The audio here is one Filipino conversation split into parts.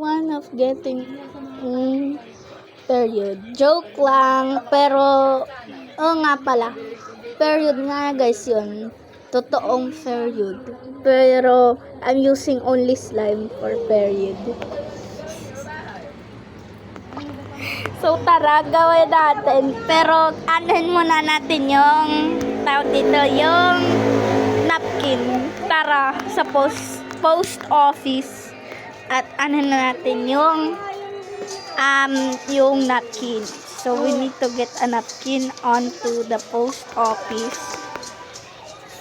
One of getting period. Joke lang, pero nga pala. Period nga guys yun. Totoong period. Pero I'm using only slime for period. So tara, gawin natin. Pero anuhin muna natin yung tawag dito, yung napkin. Tara sa post office. At ano na natin yung napkin. So we need to get a napkin onto the post office.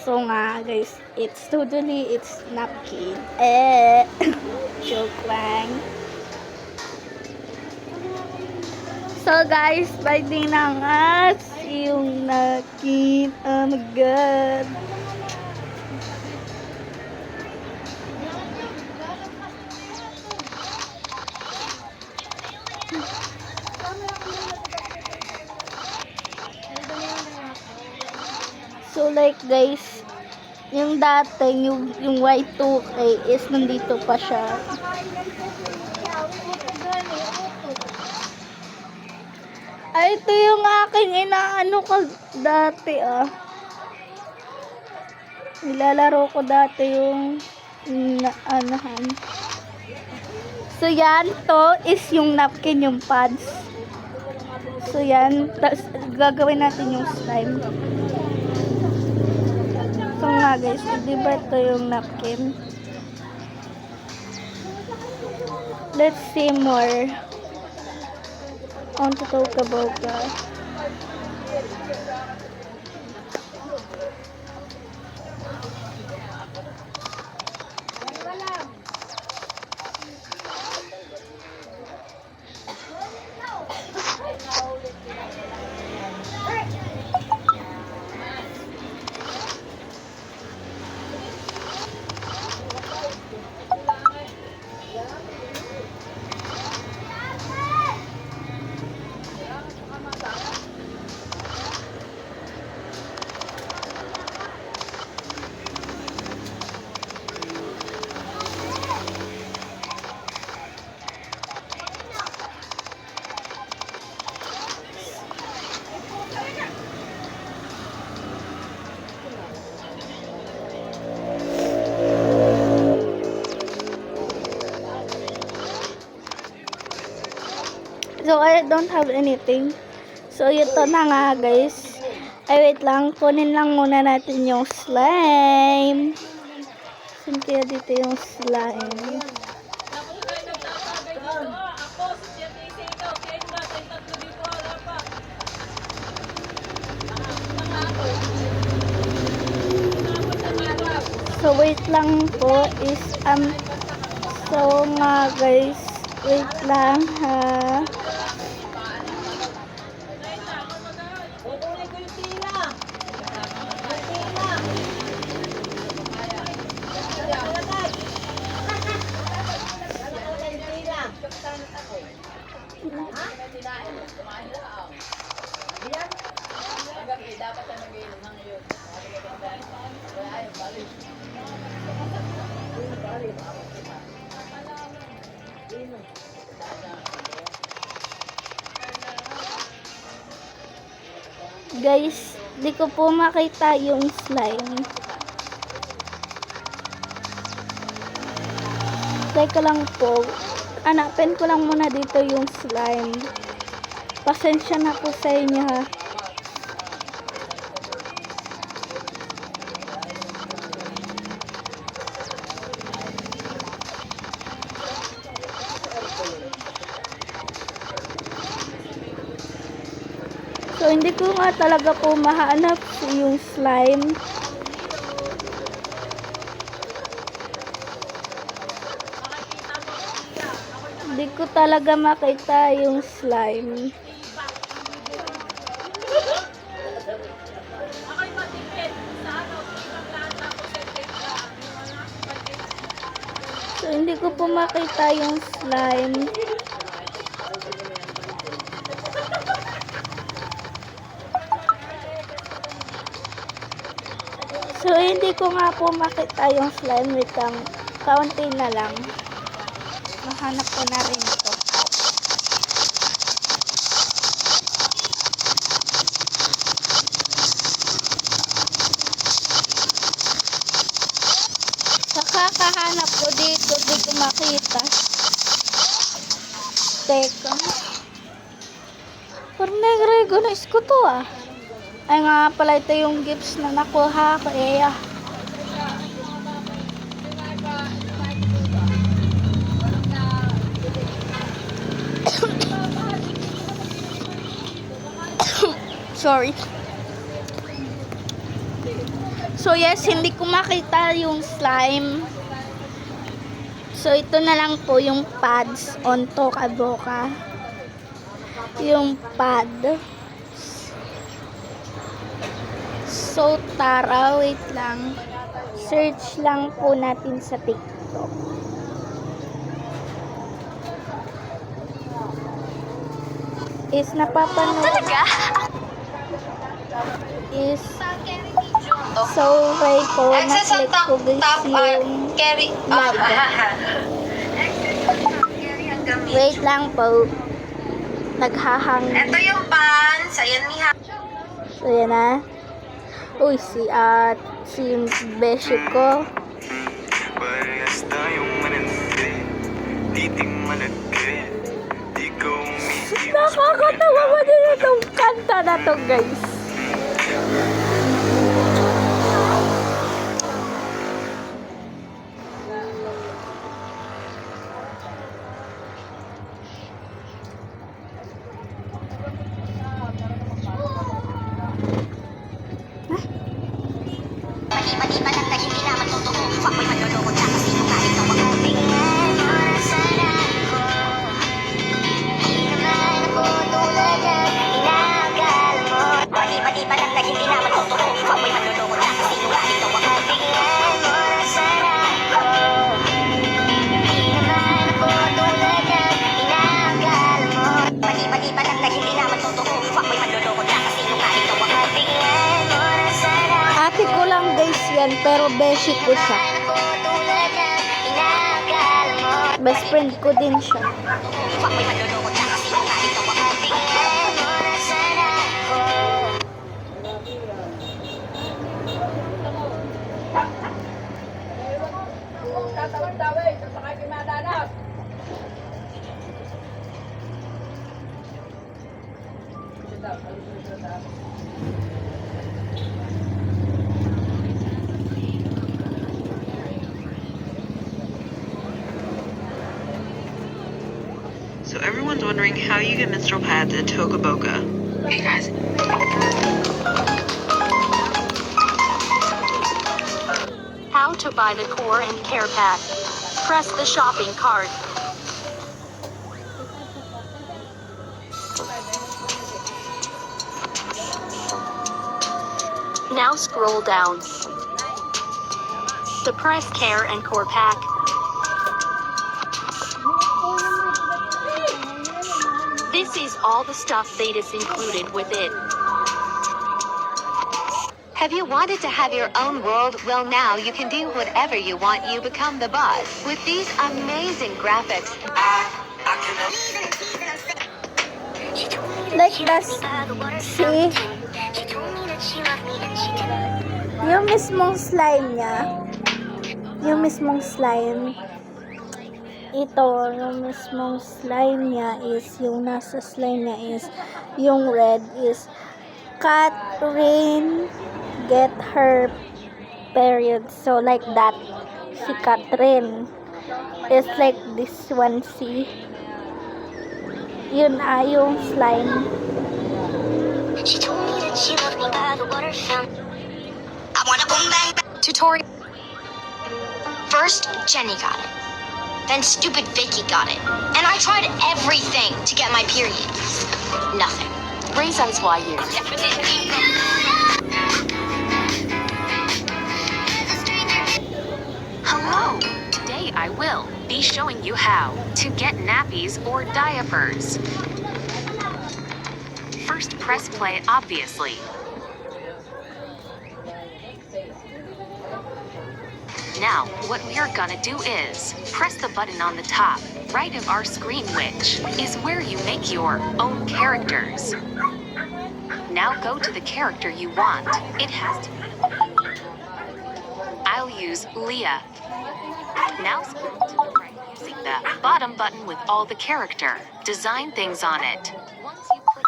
So nga guys, it's napkin. Joke lang. So guys, biting na nga yung napkin. Oh my god. So like guys, yung dati, yung Y2K is nandito pa siya. Ay, ito yung aking inaano ko dati nilalaro ko dati yung anahan. So yan, to is yung napkin, yung pads. So yan, gagawin natin yung slime. So nga guys, di ba ito yung napkin? Let's see more. I want to talk about that. So, I don't have anything. So, ito na nga, guys. Ay, wait lang. Kunin lang muna natin yung slime. Saan kaya dito yung slime? So, wait lang po is, so nga, guys. Wait lang, ha. Guys, di ko po makita yung slime. Teka lang po. Hanapin ko lang muna dito yung slime. Pasensya na po sa inyo, ha. So, hindi ko nga talaga po mahanap yung slime. Hindi ko talaga makita yung slime. So, hindi ko po makita yung slime. So, hindi ko nga po makita yung slime. Wait lang. Kaunti na lang. Hahanap ko na rin ito. Sa kakahanap ko dito, di ko makita. Teka. Parang nag-recognize ko to ah. Ay nga pala, ito yung gifts na nakuha ko eh. Sorry. So yes, hindi ko makita yung slime. So ito na lang po yung pads on Toca Boca. Yung pad. So tara, wait lang. Search lang po natin sa TikTok. Is napapanood. Talaga? Is so right po, na-click ko guys yung live. Wait lang po. Naghahang. Ito yung pants. Ayan niya. So yan na. Uy, si beshi ko. Parehas tayong mananagay, titing managay, di ko umiiwas. Nakakatawa mo din itong kanta na to guys. Pati-pati pa lang na hindi naman totoo. Fuckboy manloloko tsaka sinungaling ng mga tingnan mo na sarap ko. Di naman ako tulad ng inakal mo. Pati-pati pa lang na hindi naman totoo. Fuckboy manloloko tsaka sinungaling ng mga tingnan mo na sarap ko. Di naman ako tulad ng inakal mo. Pati-pati pa lang na hindi naman totoo. Fuckboy manloloko tsaka sinungaling ng mga tingnan mo na sarap ko. Ate ko lang guys yan, pero beshi ko siya. Best friend ko din siya. So everyone's wondering how you get menstrual pads at Toca Boca. Hey guys. How to buy the core and care pack. Press the shopping cart. Now scroll down. The press care and core pack. This is all the stuff that is included with it. Have you wanted to have your own world? Well, now you can do whatever you want. You become the boss with these amazing graphics. Like das, see? Yung mismong slime niya. Yung mismong slime. Ito, yung mismong slime niya is, yung nasa slime niya is, yung red is, Catherine get her period. So, like that. Si Catherine is like this one, see? Yun yung slime. She told me that she loved me by the water fountain. I wanna boom bang bang. Tutorial. First, Jenny got it. Then stupid Vicky got it. And I tried everything to get my period. Nothing. Reasons why you. Hello. Today I will be showing you how to get nappies or diapers. First, press play, obviously. Now, what we are gonna do is press the button on the top right of our screen, which is where you make your own characters. Now go to the character you want. It has to be. I'll use Leah. Now scroll to the right using the bottom button with all the character design things on it. Once you click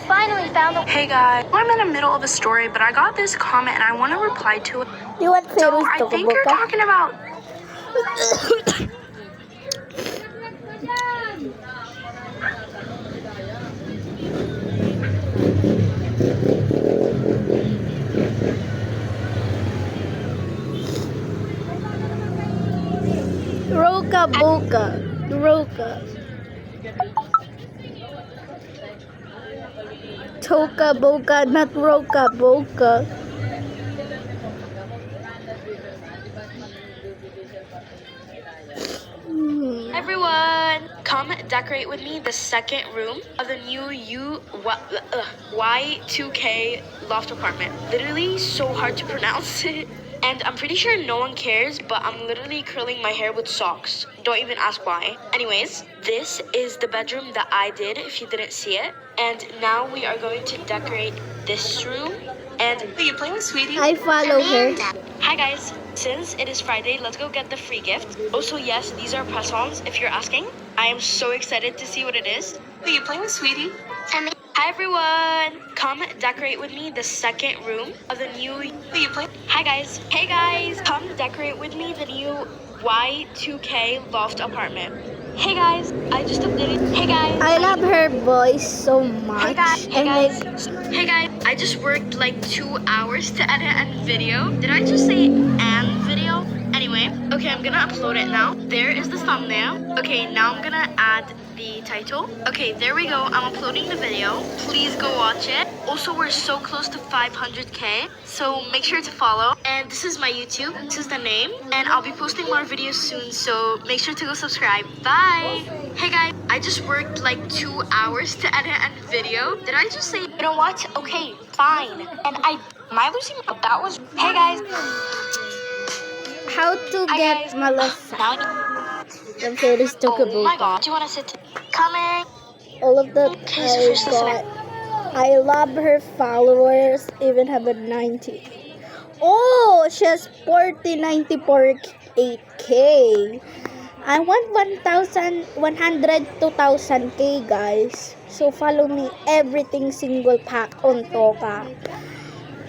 Finally found the Hey guys, I'm in the middle of a story, but I got this comment and I want to reply to it. You want So Feroz I think you're Tokaboka? talking about Roka Boka. Roka. Toka Boka, not Roka Boka. everyone. Come decorate with me the second room of the new Y2K loft apartment. Literally so hard to pronounce it. And I'm pretty sure no one cares, but I'm literally curling my hair with socks. Don't even ask why. Anyways, this is the bedroom that I did, if you didn't see it. And now we are going to decorate this room. And are you playing with Sweetie? I follow her. Hi guys, since it is Friday, let's go get the free gift. Also, yes, these are press-ons if you're asking. I am so excited to see what it is. Are you playing with Sweetie? Hi everyone, come decorate with me the second room of the new Hi guys, hey guys, come decorate with me the new Y2K loft apartment. Hey guys, I just updated. Hey guys, I love her voice so much. Hey guys, And like, hey guys, I just worked like 2 hours to edit a video. Did I just say an video? Anyway, okay, I'm gonna upload it now. There is the thumbnail. Okay, now I'm gonna add the title. Okay, there we go. I'm uploading the video. Please go watch it. Also, we're so close to 500K, so make sure to follow. And this is my YouTube. This is the name. And I'll be posting more videos soon, so make sure to go subscribe. Bye! Hey guys, I just worked like 2 hours to edit a video. Did I just say, you know what? Okay, fine. And am I losing? That was, hey guys. how to Hi get guys. Melissa Now from Feroz oh my Tokaboka. god. Do you want to sit? Coming. All of that Okay, so I first listen. got. I love her followers, even have a 90. Oh, she has 8K. I want 102,000K, guys. So follow me everything single pack on Toka.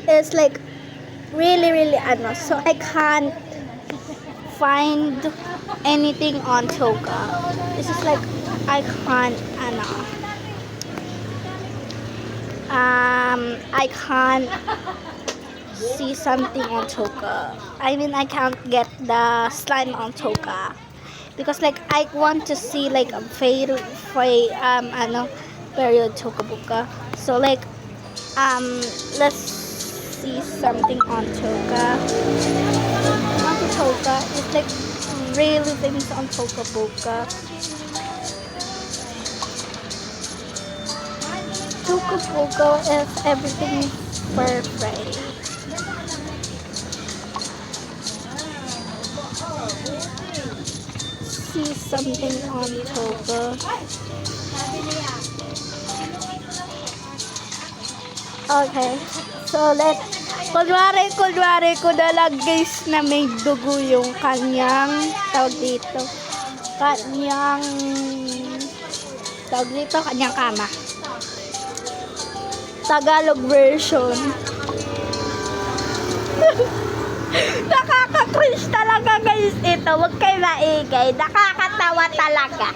It's like really, really so I can't find anything on Toka. This is like I can't I can't see something on Toka. I mean, I can't get the slime on Toka because like I want to see like a period Tokaboka. So like let's see something on Toka. On Toka, it's like really things on Tokaboka. Tokaboka is everything perfect. See something on Toka. Okay. So kunwari ko na lang guys na may dugo yung kanyang kanyang kama. Tagalog version. Nakaka-cringe talaga guys ito. Huwag kayo maingay. Nakakatawa talaga.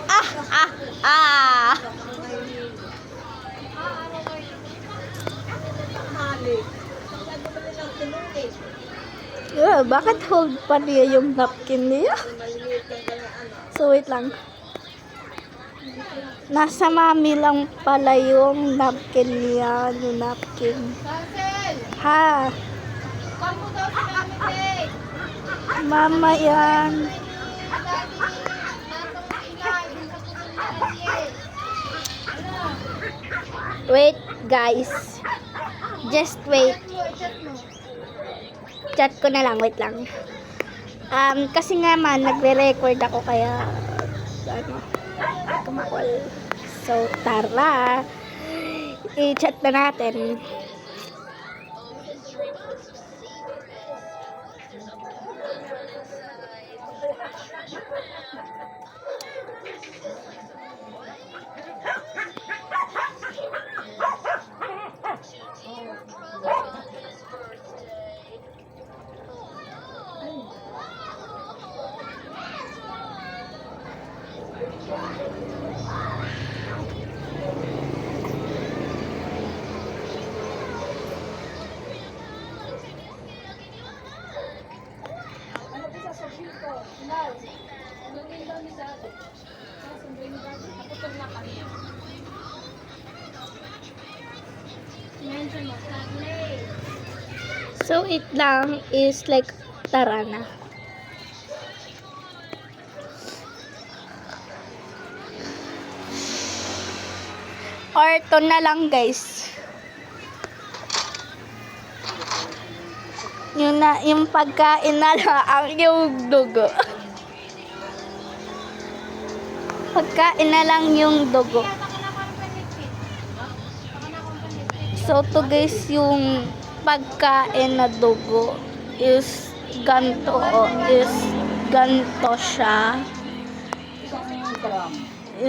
Bakit hold pa niya yung napkin niya? So wait lang. Nasa mami lang pala yung napkin niya. Yung napkin. Ha? Mama yan. Wait, guys. Just wait. Chat ko na lang. Wait lang. Kasi nga man, nagre-record ako kaya kumakol. So, tara. I-chat na natin. So, it lang is like tara na. Or to na lang, guys. Yung pagkain na lang yung dugo. Pagkain na lang yung dugo. So, to guys, yung pagkain na dugo is ganto siya.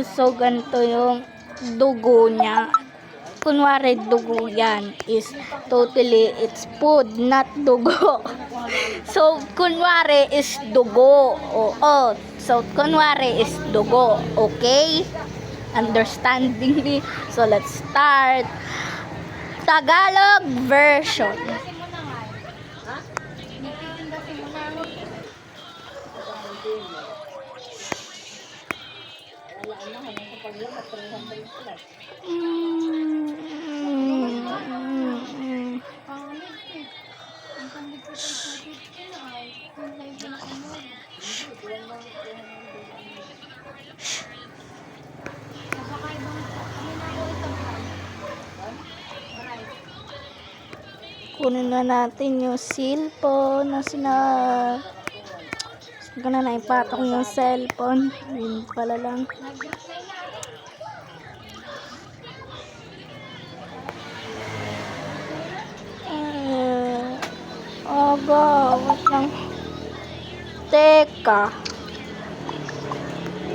So, ganto yung dugo niya. Kunwari, dugo yan is totally, it's food, not dugo. So, kunwari is dugo. Oo. So, kunwari is dugo. Okay? Understanding me? So, let's start. Tagalog version. Kunin na natin yung cellphone na Huwag na naipatok yung cellphone. Yun pala lang. Wait lang. Teka.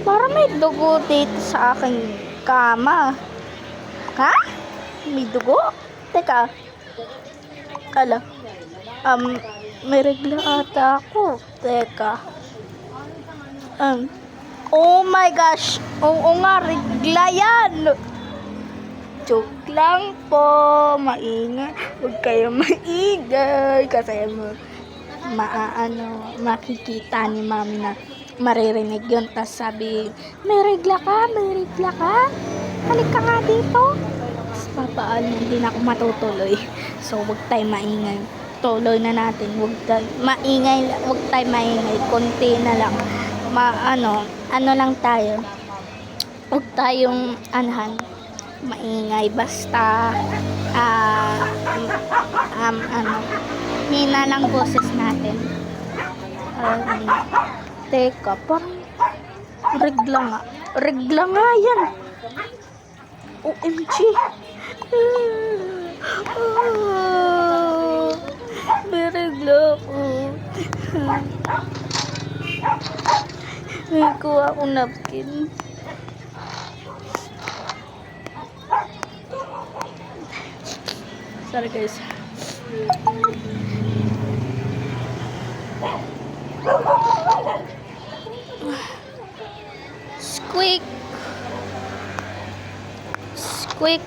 Parang may dugo dito sa aking kama. Ha? May dugo? Teka. Ala. May regla ata ako. Teka. Oh my gosh. Oo nga, regla yan. Joke lang po. Maingay. Huwag kayo maingay. Kasi makikita ni mami na maririnig yun. Tapos sabi, may regla ka? May regla ka? Halika nga dito. Tapos papaano, hindi na ako matutuloy. So, huwag tayo maingay. Tuloy na natin. Huwag tayo maingay. Konti na lang. Ano lang tayo. Huwag tayong maingay. Basta, hina lang boses natin. Teka, parang regla nga. Regla nga yan. OMG. May regla ako. May kuha akong napkin. Sorry guys. Squeak. Squeak.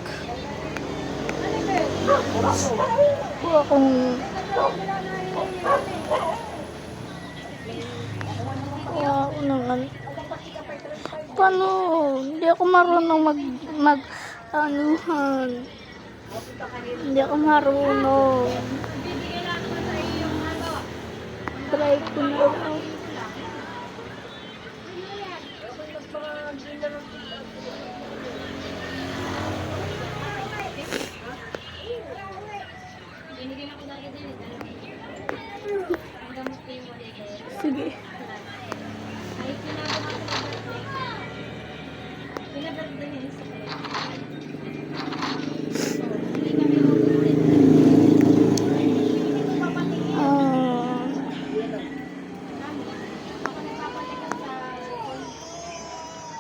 Kuha akong paano? Hindi ako marunong mag-anuhan. Hindi ako marunong. Try ko na ako.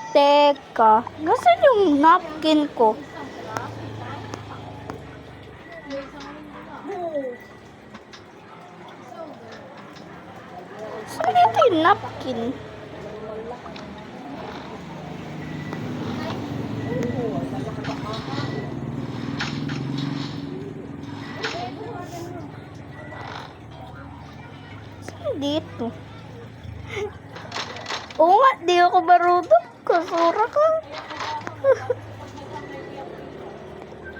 Teka, nasaan yung napkin ko? Saan dito yung napkin? Saan dito? Oo nga, di ako marunong. Kasura ka.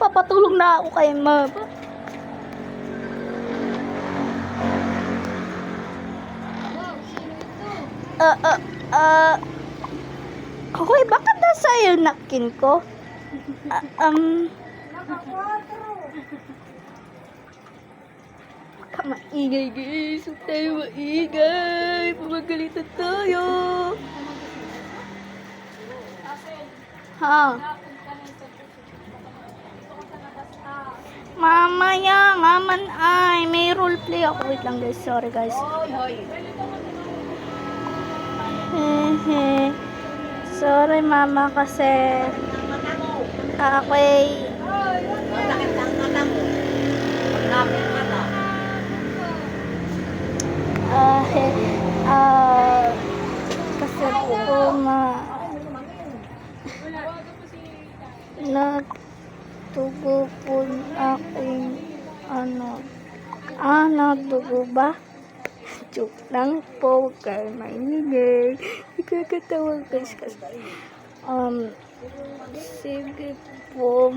Papatulong na ako kay Mama. Okay, bakit nasa yung napkin ko? Maingay guys, huwag tayo maingay. Pumagalitan tayo. Ha? Mamaya nga man ay may roleplay ako. Wait lang guys, sorry guys. Sorry mama kasi ako'y kasi po natugo po aking nagdugo ba? Joke lang po, kaya maingay. Ikakatawa guys kasi sige po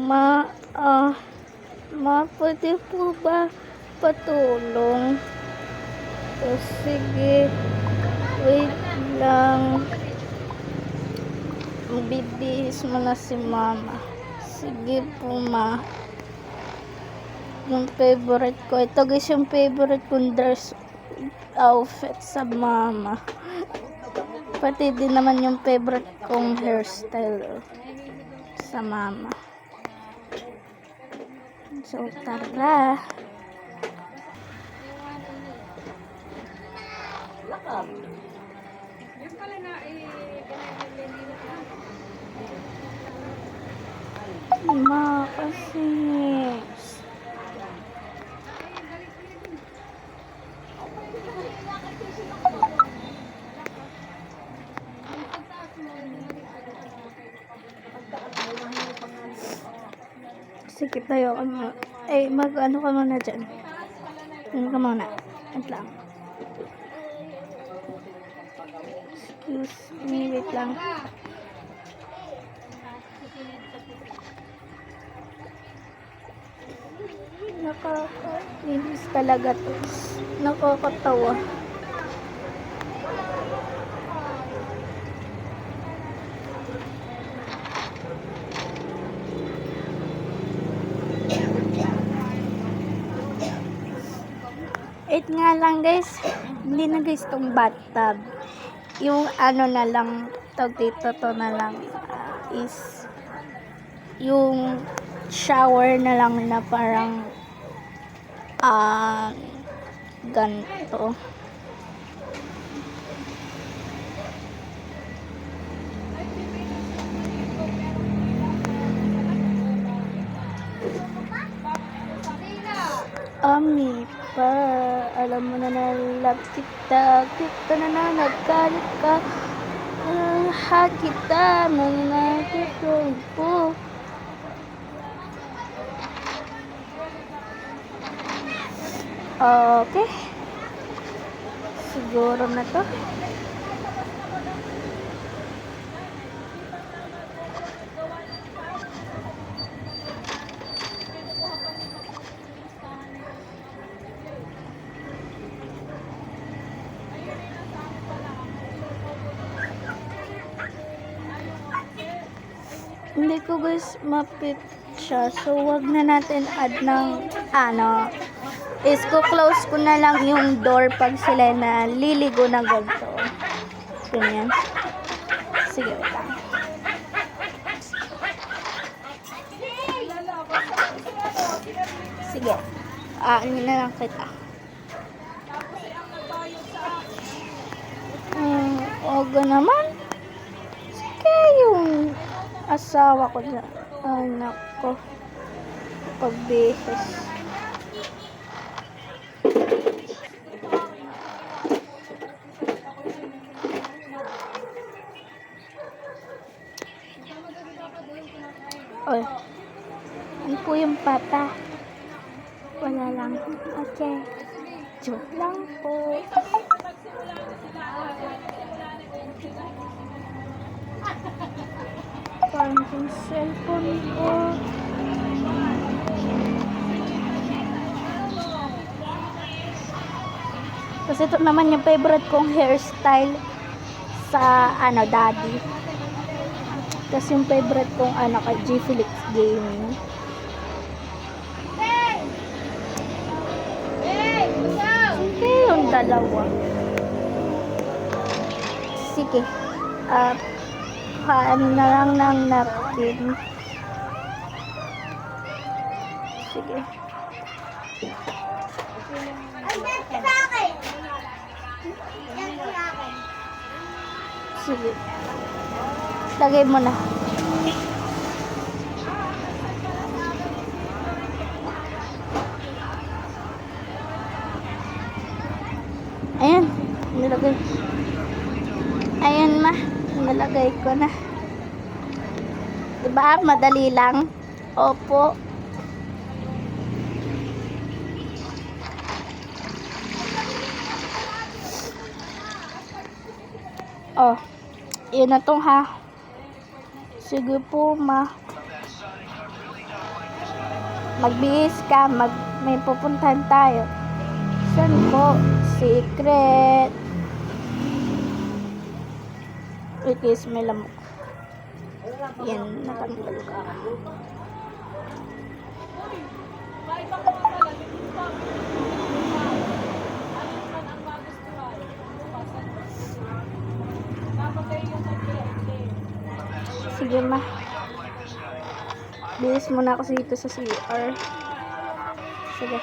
pwede po ba patulong? Sige, wait lang. Bibihis mo na si mama. Sige po ma. Yung favorite ko. Ito guys yung favorite kong dress outfit sa mama. Pati din naman yung favorite kong hairstyle sa mama. So tara. Kasi sige tayo mag-ano ka muna dyan. Ano ka muna? Wait lang. Excuse me, wait lang. Nakakainis talaga to. Nakakatawa. It nga lang guys, hindi na guys tong bathtub. Yung ano na lang, tawag dito to na lang is yung shower na lang na parang ganito. Ami pa, alam mo na love kita, kita na nagkalit ka, ha kita, mga po. Okay. Siguro na to. Hindi ko guys mapit siya. So wag na natin add ng is close ko na lang yung door pag sila na liligo na ganito. Ganyan. Sige, wait lang. Sige. Ano na lang kita. Oga naman. Sige, yung asawa ko na. Anak ko. Pagbeses. Oy. Ano po yung papa? Wala lang. Okay. Joke lang po. Parang yung cellphone ko. Kasi ito naman yung favorite kong hairstyle sa daddy. Kasi yung favorite kong kay G Felix Gaming. Sige, yung dalawa. Sige. Ano na lang ng napkin. Sige. Sige. Lagay mo na. Ayan. Nilagay. Ayan ma. Nilagay ko na. Diba? Madali lang. Opo. Oh. Yun na to ha. Sige po ma. Magbihis ka. May pupuntahan tayo. Saan po? Secret. Ikis may lamok. Yan. Natanggal ka. Sige ma. Bilis muna ako dito sa CR. Sige.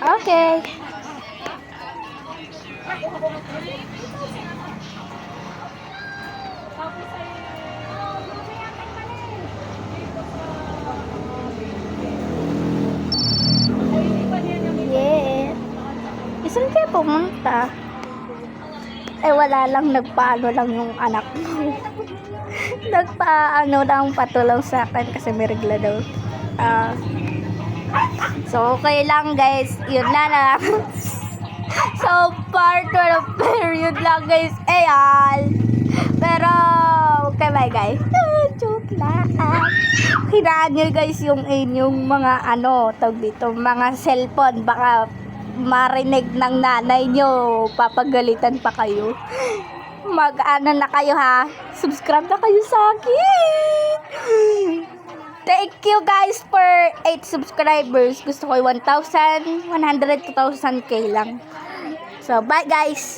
Okay. Yeah. Saan kayo pumunta? Wala lang, nagpaano lang yung anak mo. Nagpaano lang, patulong sa akin kasi may regla daw. So, okay lang guys. Yun na lang. So, part 12 period lang guys. Ayan. Pero, okay bye guys. Joke lang. Hinaan nyo guys yung inyong mga tawag dito, mga cellphone. Baka marinig ng nanay nyo. Papagalitan pa kayo. Mag-ano na kayo ha. Subscribe na kayo sa akin. Thank you guys for 8 subscribers. Gusto ko 1,100 to 2,000k lang. So, bye guys.